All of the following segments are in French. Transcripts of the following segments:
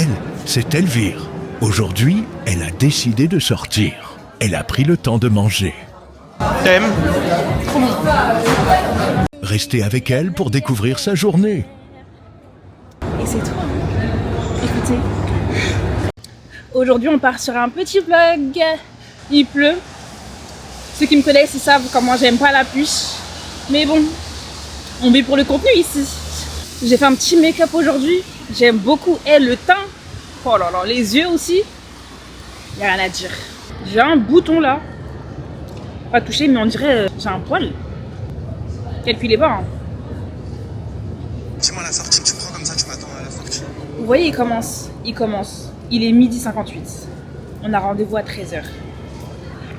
Elle, c'est Elvire. Aujourd'hui, elle a décidé de sortir. Elle a pris le temps de manger. T'aimes? Restez avec elle pour découvrir sa journée. Et c'est toi. Écoutez. Aujourd'hui, on part sur un petit vlog. Il pleut. Ceux qui me connaissent, ils savent comment j'aime pas la pluie. Mais bon, on vit pour le contenu ici. J'ai fait un petit make-up aujourd'hui. J'aime beaucoup. Et le teint. Oh là là, les yeux aussi. Y a rien à dire. J'ai un bouton là. Pas touché, mais on dirait j'ai un poil. Calculez pas. Hein. Dis-moi la sortie, tu prends comme ça, tu m'attends à la sortie. Vous voyez, il commence. Il est 12h58. On a rendez-vous à 13h.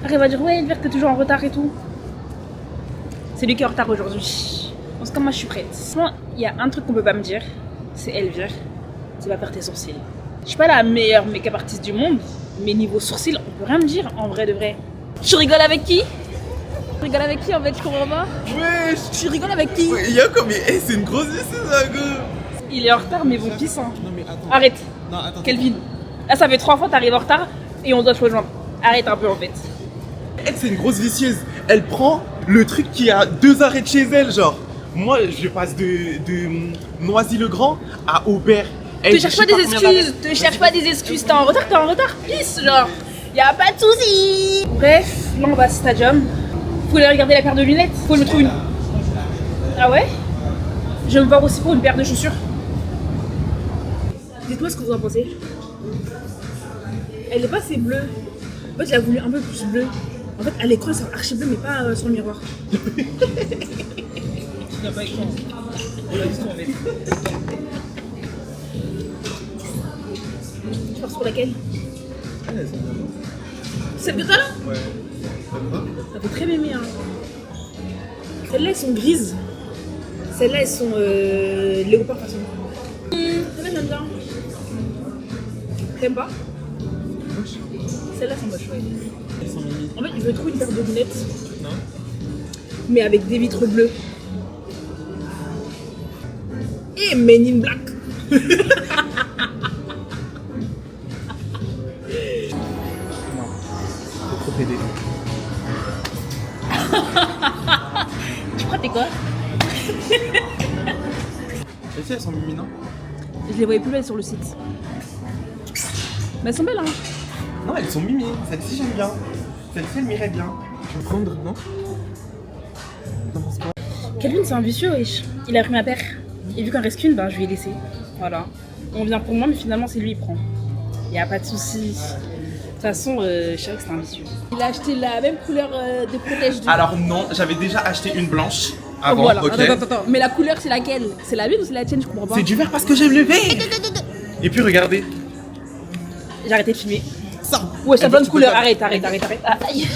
Après, il va dire, ouais, Elvire, t'es toujours en retard et tout. C'est lui qui est en retard aujourd'hui. En tout cas, moi, je suis prête. Sinon, il y a un truc qu'on peut pas me dire. C'est Elvire, tu vas faire tes sourcils. Je suis pas la meilleure make-up artiste du monde, mais niveau sourcils, on peut rien me dire, en vrai de vrai. Tu rigoles avec qui? Tu rigoles avec qui en fait, je comprends pas. Wesh. Tu rigoles avec qui? Il y a comme... Eh, c'est une grosse visseuse, là, go. Il est en retard, mais bon, pisse. Hein. Non mais attends. Arrête. Non, attends. Kelvin. Là, ça fait 3 fois que t'arrives en retard et on doit te rejoindre. Arrête un peu en fait. Elle, c'est une grosse vicieuse. Elle prend le truc qui a 2 arrêts de chez elle, genre. Moi, je passe de Noisy-le-Grand à Aubert. Te cherche pas des excuses, te cherche pas des excuses. T'es en retard, pisse, genre. Y'a pas de soucis. Bref, là on va à Stadium. Faut aller regarder la paire de lunettes. Faut que je me trouve une. Ah ouais? Je vais me voir aussi pour une paire de chaussures. Dites-moi ce que vous en pensez. Elle est pas assez bleue. En fait, j'ai voulu un peu plus bleu. En fait, à l'écran, c'est archi bleu, mais pas sur le miroir. Tu n'as pas écran. On l'a dit en fait. Tu pars sur laquelle? Celle de toi là? Ouais. Ça fait très mémé hein. Celles-là elles sont grises. Celles-là elles sont léopard façon. Celle-là j'aime bien. T'aimes pas? Celles-là sont moches ouais. Elles sont mimi. En fait je veux trouver une paire de lunettes. Non. Mais avec des vitres bleues. Et Men in Black. Trop pédé. Tu crois t'es quoi? Et si elles sont mimi, non? Je les voyais plus belles sur le site. Mais elles sont belles hein. Non, elles sont mimi. Celle-ci, j'aime bien. Celle-ci, elle m'irait bien. Je vais prendre, non? T'en penses quoi? Kelvin c'est un vicieux wesh. Il a pris ma paire. Et vu qu'il en reste qu'une, ben je lui ai laissé. Voilà. On vient pour moi mais finalement c'est lui qui prend. Y a pas de soucis. De toute façon, je savais que c'était un vicieux. Il a acheté la même couleur de protège de... Alors non, j'avais déjà acheté une blanche avant, voilà. ok. Attends. Mais la couleur c'est laquelle? C'est la mienne ou c'est la tienne? Je comprends pas. C'est du vert parce que j'aime le vert. Et puis regardez. J'ai arrêté de filmer. Ça. Ouais, c'est Eh la ben, bonne tu peux couleur. pas- Arrête. Ah, aïe.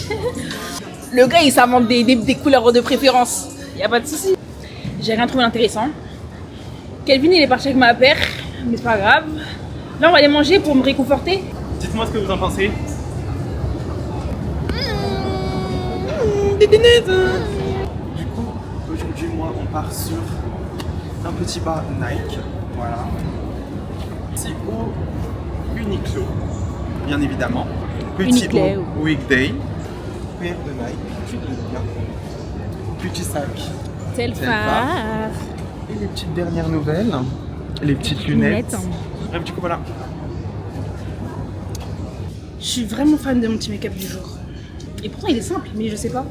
Le gars il s'invente des couleurs de préférence. Y a pas de soucis. J'ai rien trouvé d'intéressant. Kelvin il est parti avec ma paire. Mais c'est pas grave. Là on va aller manger pour me réconforter. Dites-moi ce que vous en pensez. Du coup, aujourd'hui, moi, on part sur un petit bas Nike. Voilà. C'est au Uniqlo, bien évidemment. Petit Uniqlo. haut Weekday. Paire de Nike, tu le bien. Petit sac. C'est le C'est le phare. Et les petites dernières nouvelles. Les petites lunettes. Bref, du coup, voilà. Je suis vraiment fan de mon petit make-up du jour. Et pourtant il est simple, mais je sais pas.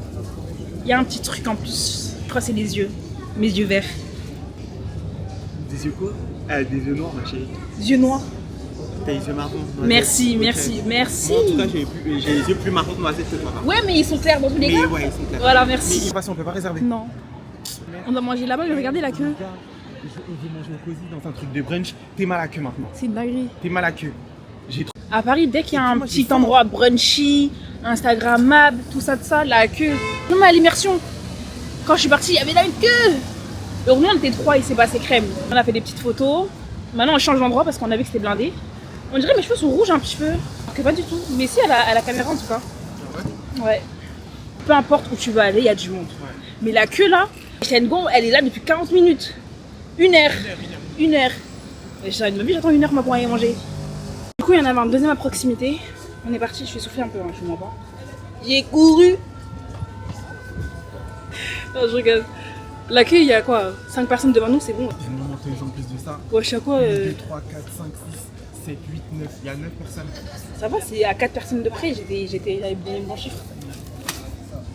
Il y a un petit truc en plus. Je crois que c'est les yeux. Mes yeux verts. Des yeux quoi? Ah, des yeux noirs, ma chérie. Yeux noirs. T'as les yeux marrons. Merci, Ok. merci. Moi, en tout cas, j'ai les yeux plus marrons que noisettes que toi. Ouais, mais ils sont clairs dans tous les Mais cas. ouais, ils sont clairs. Voilà, Mais merci. on peut pas réserver. Non. On doit manger là-bas, mais regardez la queue. Je vais manger au cosy dans un truc de brunch. T'es mal à queue maintenant. C'est une dinguerie. T'es mal à queue. J'ai trop. À Paris, dès qu'il y a un Moi, j'ai petit faim. endroit brunchy, Instagrammable, tout ça, la queue. Même à l'immersion. Quand je suis partie, il y avait là une queue. Heureusement, on était 3 et c'est passé crème. On a fait des petites photos. Maintenant, on change d'endroit parce qu'on a vu que c'était blindé. On dirait mes cheveux sont rouges un petit peu. Alors que pas du tout. Mais si, à la caméra en tout cas. Ouais. Peu importe où tu veux aller, il y a du monde. Ouais. Mais la queue là, Shengon, elle est là depuis 40 minutes. 1 heure. 1 heure. J'ai une vie, j'attends 1 heure moi, pour aller manger. coup, il y en avait un deuxième à proximité. On est parti, je suis soufflée un peu, hein, je ne mens pas. J'ai couru. Non, je regarde. L'accueil, il y a quoi 5 personnes devant nous, c'est bon. Il y a une montée en plus de ça. Ouais, chaque fois. 2, 3, 4, 5, 6, 7, 8, 9. Il y a 9 personnes. Ça va, c'est à 4 personnes de près, j'avais bien le bon chiffre.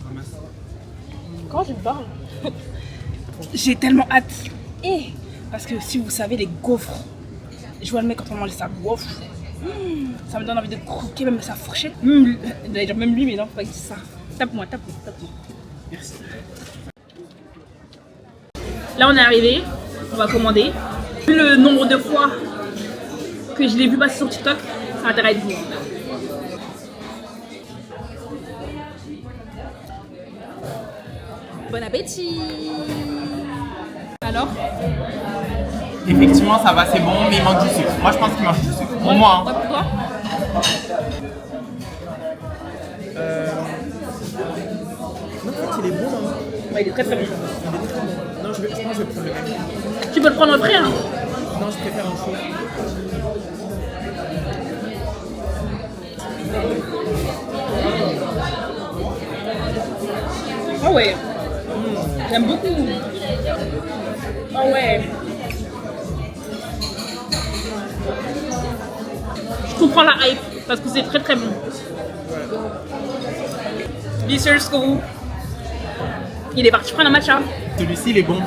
Ramasse. Quand je parle, j'ai tellement hâte. Et parce que si vous savez, les gaufres, je vois le mec quand on mange sa gaufre, ça me donne envie de croquer même sa fourchette. Même lui, mais non, faut pas dire ça. Tape-moi. Merci. Là, on est arrivé, on va commander. Vu le nombre de fois que je l'ai vu passer sur TikTok, ça a intérêt à être bon. Bon appétit. Alors? Effectivement, ça va, c'est bon, mais il manque du sucre. Moi, je pense qu'il manque du sucre. Pour moi. Ouais, pour toi? Non, en fait, il est bon. Hein. Ouais, il est très très bon. Non, je pense que je vais prendre le même. Tu peux le prendre après, hein? Non, je préfère un chaud. Ah ouais. J'aime beaucoup. Ah ouais. Je comprends la hype parce que c'est très très bon. Vicious School. Il est parti prendre un matcha. Celui-ci, il est bon.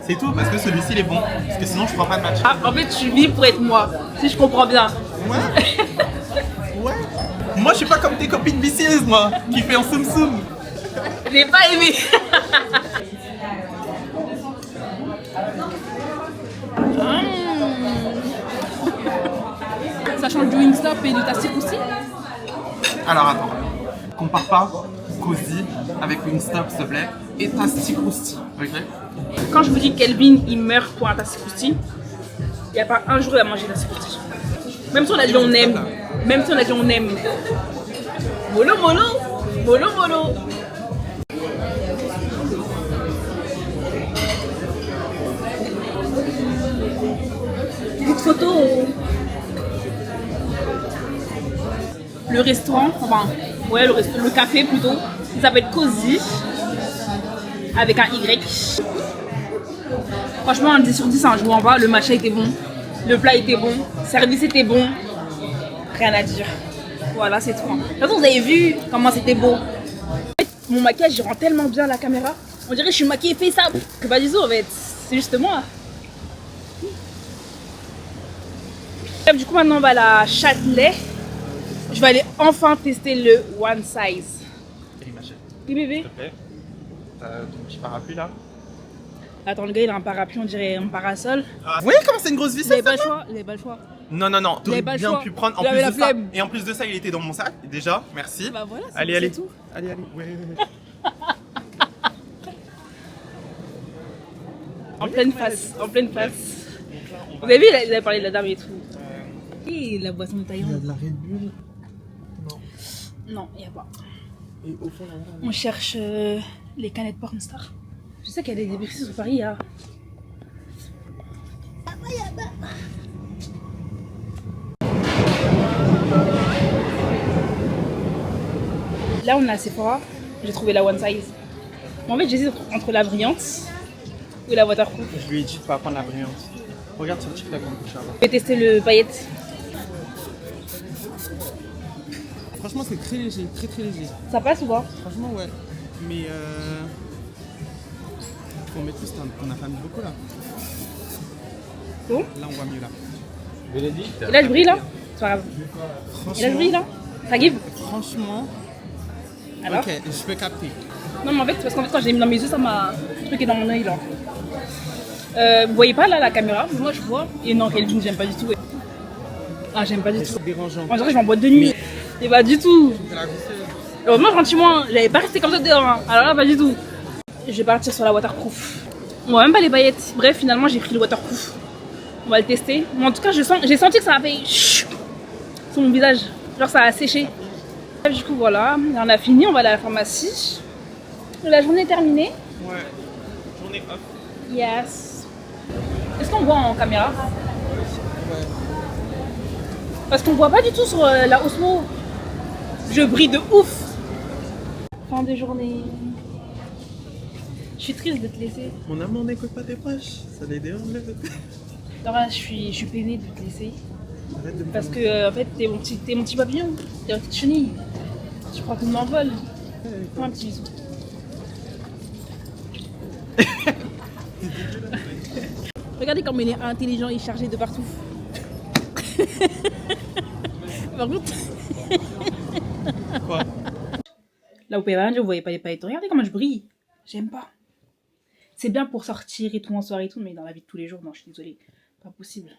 C'est tout, parce que celui-ci, il est bon. Parce que sinon, je prends pas de match. Ah, en fait, tu vis pour être moi, si je comprends bien. Ouais. Ouais. Moi, je suis pas comme tes copines vicieuses, moi, qui fait en soum-soum. J'ai pas aimé. Ça change du Wingstop et du Tastic aussi. Alors, attends. Compare pas Cozy avec Wingstop, s'il te plaît, et Tastic Krusty, ok? Quand je vous dis Kelvin, il meurt pour un Tastic Krusty, il n'y a pas un jour où il va manger Tastic Krusty. Même si on a dit on aime. Même si on a dit on aime. Molo molo. Molo molo. Petite photo. Le restaurant, enfin, ouais, le café plutôt, il s'appelle Cozy, avec un Y. Franchement, un 10 sur 10, hein, je vous en bas, le matcha était bon, le plat était bon, le service était bon, rien à dire. Voilà, c'est tout. Hein. De toute façon, vous avez vu comment c'était beau. Mon maquillage, il rend tellement bien la caméra. On dirait que je suis maquillée faisable. Que pas du tout, en fait. C'est juste moi. Du coup, maintenant, on va à la Châtelet. Je vais aller enfin tester le One Size. Oui, bébé. S'il te plaît. T'as ton petit parapluie là? Attends, le gars, il a un parapluie, on dirait un parasol. Vous voyez comment c'est une grosse vis? Il avait pas le choix. Il avait pas le choix. Non, t'aurais pas le bien choix. pu prendre en Il plus avait de la ça. flemme. Et en plus de ça, il était dans mon sac, déjà, merci. Bah voilà, c'est allez. tout. Allez. Ouais. En pleine face, en pleine face. Vous avez vu, il avait parlé de la dame et tout. Et la boisson de Il y a Thaïlande. de la Red Bull. Non. Non, il n'y a pas. Et au fond, là. On cherche les canettes Pornstar. Je sais qu'il y a des débris sur Paris, il y a. Là, on a Sephora. J'ai trouvé la One Size. Mais en fait, j'hésite entre la brillante ou la waterproof. Je lui ai dit de pas prendre la brillante. Regarde sur TikTok, Je vais tester le paillette. Franchement, c'est très léger, très léger. Ça passe ou pas? Franchement, ouais. Mais faut mettre plus, on a pas mis beaucoup là. Bon. Là, on voit mieux là. Et là, je brille là? C'est pas grave. Et là, je brille là? Ça give? Franchement, Alors? ok, je peux capter. Non, mais en fait, parce qu'en fait, quand j'ai mis dans mes yeux, ça m'a. Le truc est dans mon œil là. Vous voyez pas là la caméra? Moi, je vois. Et non, Kelvin, j'aime pas du tout. Ah, j'aime pas du tout. C'est dérangeant. On dirait que je vais en boîte de nuit. Et pas du tout. C'est la visseuse. Moi, franchement, j'avais pas resté comme ça dehors. Hein. Alors là, pas du tout. Je vais partir sur la waterproof. On voit même pas les paillettes. Bref, finalement, j'ai pris le waterproof. On va le tester. Mais en tout cas, j'ai senti que ça a fait chut sur mon visage. Genre, ça a séché. Du coup, voilà. On a fini. On va aller à la pharmacie. La journée est terminée. Ouais. Journée off. Yes. Est-ce qu'on voit en caméra? Ouais. Parce qu'on voit pas du tout sur la Osmo. Je brille de ouf. Fin de journée. Je suis triste de te laisser. Mon amour n'écoute pas tes proches, ça les dérange. Laura, je suis peinée de te laisser. Arrête de me Parce faire que, en fait, t'es mon petit papillon. T'es ma petite chenille. Je crois qu'on m'envole. Fais-moi un petit bisou. Regardez comme il est intelligent et chargé de partout. Par contre. quoi? Là, au PVN, je ne voyais pas les paillettes. Regardez comment je brille. J'aime pas. C'est bien pour sortir et tout, en soirée et tout, mais dans la vie de tous les jours, non, je suis désolée. Pas possible.